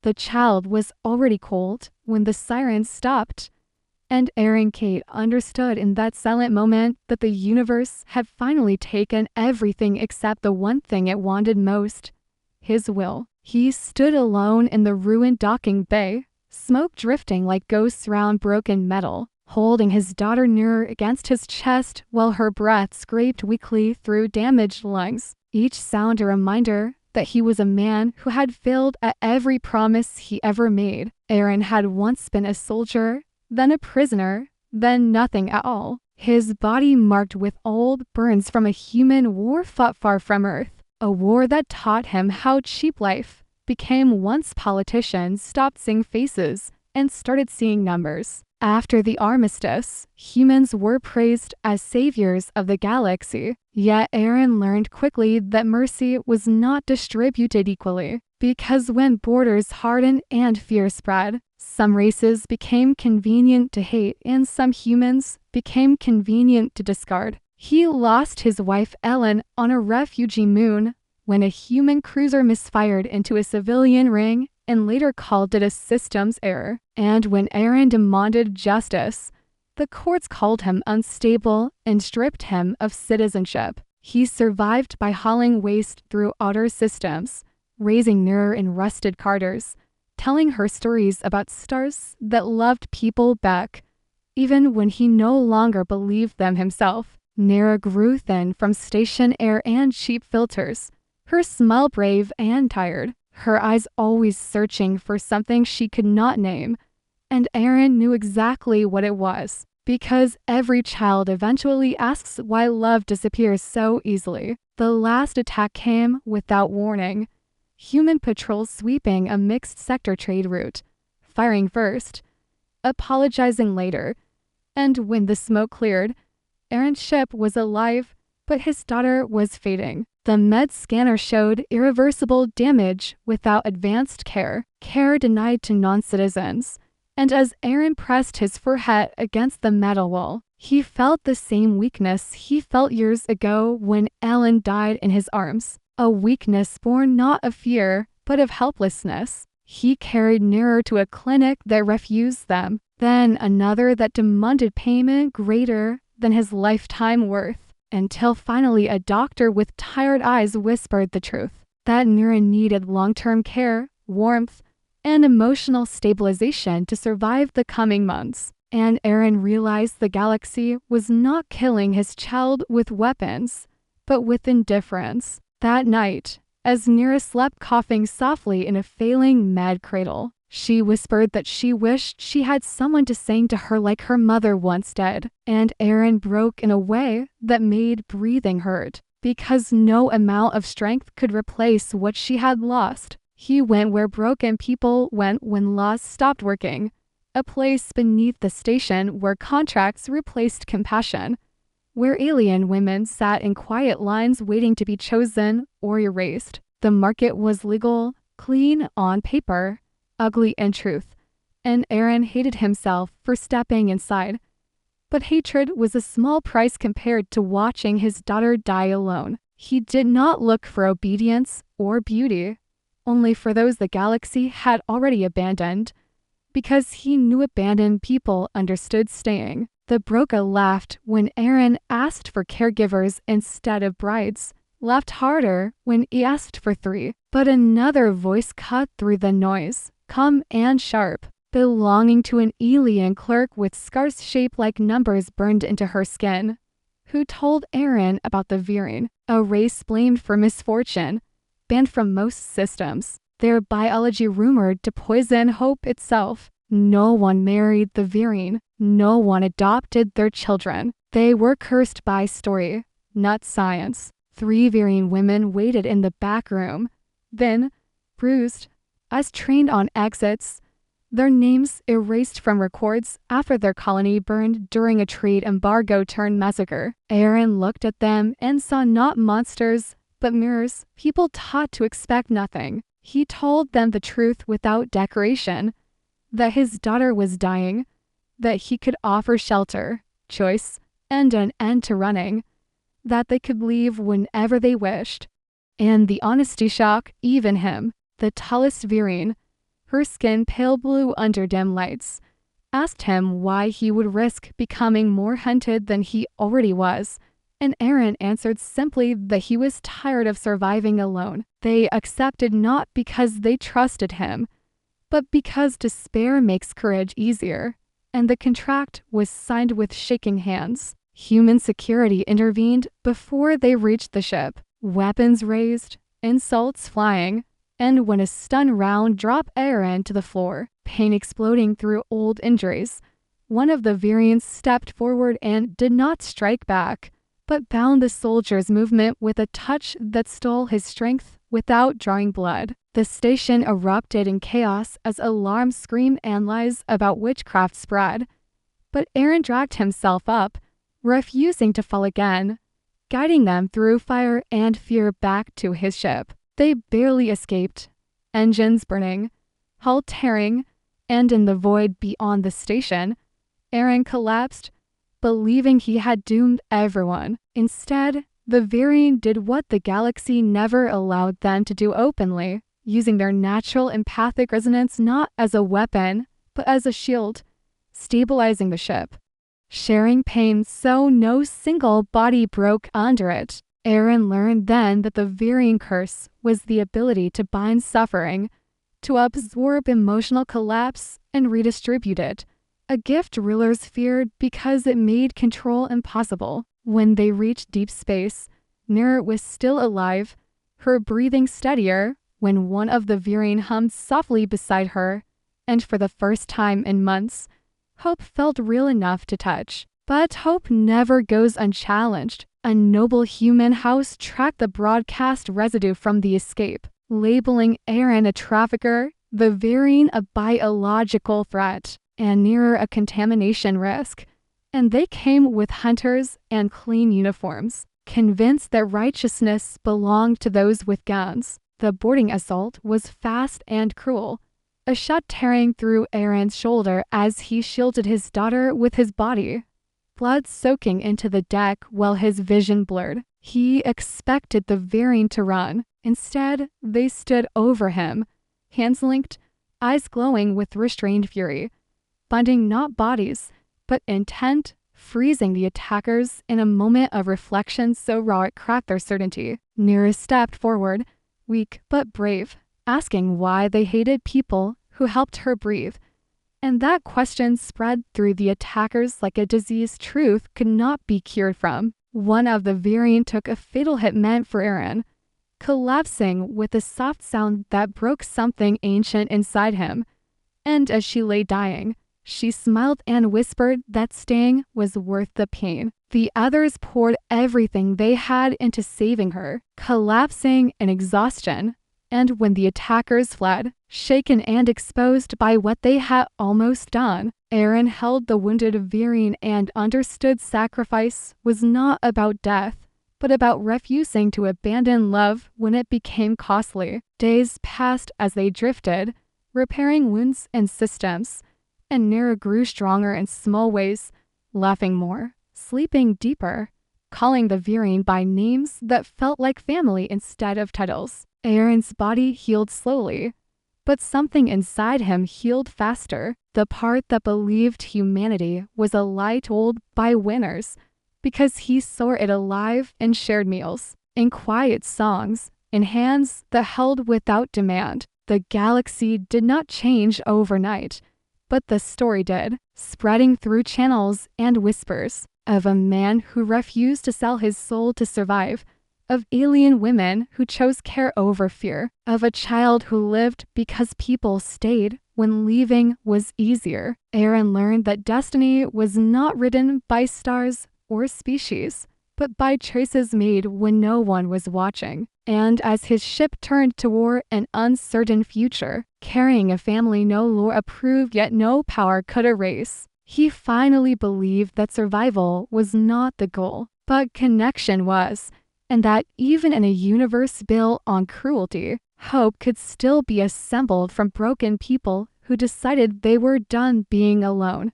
The child was already cold when the sirens stopped, and Aaron Kate understood in that silent moment that the universe had finally taken everything except the one thing it wanted most, his will. He stood alone in the ruined docking bay, smoke drifting like ghosts round broken metal, holding his daughter near against his chest while her breath scraped weakly through damaged lungs, each sound a reminder that he was a man who had failed at every promise he ever made. Aaron had once been a soldier, then a prisoner, then nothing at all. His body marked with old burns from a human war fought far from Earth, a war that taught him how cheap life became once politicians stopped seeing faces and started seeing numbers. After the armistice, humans were praised as saviors of the galaxy, yet Aaron learned quickly that mercy was not distributed equally, because when borders hardened and fear spread, some races became convenient to hate and some humans became convenient to discard. He lost his wife Ellen on a refugee moon when a human cruiser misfired into a civilian ring and later called it a systems error. And when Aaron demanded justice, the courts called him unstable and stripped him of citizenship. He survived by hauling waste through outer systems, raising Nira in rusted carters, telling her stories about stars that loved people back, even when he no longer believed them himself. Nira grew thin from station air and cheap filters, her smile brave and tired, her eyes always searching for something she could not name. And Aaron knew exactly what it was, because every child eventually asks why love disappears so easily. The last attack came without warning. Human patrols sweeping a mixed sector trade route, firing first, apologizing later, and when the smoke cleared, Aaron's ship was alive, but his daughter was fading. The med scanner showed irreversible damage without advanced care denied to non-citizens. And as Aaron pressed his forehead against the metal wall, he felt the same weakness he felt years ago when Ellen died in his arms. A weakness born not of fear, but of helplessness. He carried nearer to a clinic that refused them, then another that demanded payment greater than his lifetime worth, until finally a doctor with tired eyes whispered the truth, that Nira needed long-term care, warmth, and emotional stabilization to survive the coming months. And Aaron realized the galaxy was not killing his child with weapons, but with indifference. That night, as Nira slept coughing softly in a failing med cradle, she whispered that she wished she had someone to sing to her like her mother once did, and Aaron broke in a way that made breathing hurt, because no amount of strength could replace what she had lost. He went where broken people went when laws stopped working, a place beneath the station where contracts replaced compassion, where alien women sat in quiet lines waiting to be chosen or erased. The market was legal, clean on paper, ugly in truth, and Aaron hated himself for stepping inside. But hatred was a small price compared to watching his daughter die alone. He did not look for obedience or beauty, only for those the galaxy had already abandoned, because he knew abandoned people understood staying. The broker laughed when Aaron asked for caregivers instead of brides, laughed harder when he asked for 3. But another voice cut through the noise, calm and sharp, belonging to an alien clerk with scars shaped like numbers burned into her skin, who told Aaron about the Veering, a race blamed for misfortune, banned from most systems, their biology rumored to poison hope itself. No one married the Veering. No one adopted their children. They were cursed by story, not science. 3 Veering women waited in the back room. Then, bruised, as trained on exits, their names erased from records after their colony burned during a trade embargo turned massacre. Aaron looked at them and saw not monsters, but mirrors, people taught to expect nothing. He told them the truth without decoration, that his daughter was dying, that he could offer shelter, choice, and an end to running, that they could leave whenever they wished. And the honesty shocked even him, the tallest Veering, her skin pale blue under dim lights, asked him why he would risk becoming more hunted than he already was, and Aaron answered simply that he was tired of surviving alone. They accepted not because they trusted him, but because despair makes courage easier, and the contract was signed with shaking hands. Human security intervened before they reached the ship, weapons raised, insults flying, and when a stun round dropped Aaron to the floor, pain exploding through old injuries, one of the variants stepped forward and did not strike back, but bound the soldier's movement with a touch that stole his strength without drawing blood. The station erupted in chaos as alarms screamed and lies about witchcraft spread, but Aaron dragged himself up, refusing to fall again, guiding them through fire and fear back to his ship. They barely escaped, engines burning, hull tearing, and in the void beyond the station, Aaron collapsed, believing he had doomed everyone. Instead, the variant did what the galaxy never allowed them to do openly, using their natural empathic resonance not as a weapon, but as a shield, stabilizing the ship, sharing pain so no single body broke under it. Aaron learned then that the variant curse was the ability to bind suffering, to absorb emotional collapse and redistribute it, a gift rulers feared because it made control impossible. When they reached deep space, Nira was still alive, her breathing steadier, when one of the variant hummed softly beside her, and for the first time in months, hope felt real enough to touch. But hope never goes unchallenged. A noble human house tracked the broadcast residue from the escape, labeling Aaron a trafficker, the variant a biological threat, and Nira a contamination risk. And they came with hunters and clean uniforms, convinced that righteousness belonged to those with guns. The boarding assault was fast and cruel, a shot tearing through Aaron's shoulder as he shielded his daughter with his body, blood soaking into the deck while his vision blurred. He expected the variant to run. Instead, they stood over him, hands linked, eyes glowing with restrained fury, binding not bodies, but intent, freezing the attackers in a moment of reflection so raw it cracked their certainty. Nira stepped forward, weak but brave, asking why they hated people who helped her breathe. And that question spread through the attackers like a disease truth could not be cured from. One of the variant took a fatal hit meant for Aaron, collapsing with a soft sound that broke something ancient inside him. And as she lay dying, she smiled and whispered that staying was worth the pain. The others poured everything they had into saving her, collapsing in exhaustion. And when the attackers fled, shaken and exposed by what they had almost done, Aaron held the wounded variant and understood sacrifice was not about death, but about refusing to abandon love when it became costly. Days passed as they drifted, repairing wounds and systems, and Nira grew stronger in small ways, laughing more, sleeping deeper, calling the variant by names that felt like family instead of titles. Aaron's body healed slowly, but something inside him healed faster. The part that believed humanity was a lie told by winners, because he saw it alive in shared meals, in quiet songs, in hands that held without demand. The galaxy did not change overnight, but the story did, spreading through channels and whispers, of a man who refused to sell his soul to survive, of alien women who chose care over fear, of a child who lived because people stayed when leaving was easier. Aaron learned that destiny was not written by stars or species, but by choices made when no one was watching. And as his ship turned toward an uncertain future, carrying a family no law approved yet no power could erase, he finally believed that survival was not the goal, but connection was, and that even in a universe built on cruelty, hope could still be assembled from broken people who decided they were done being alone.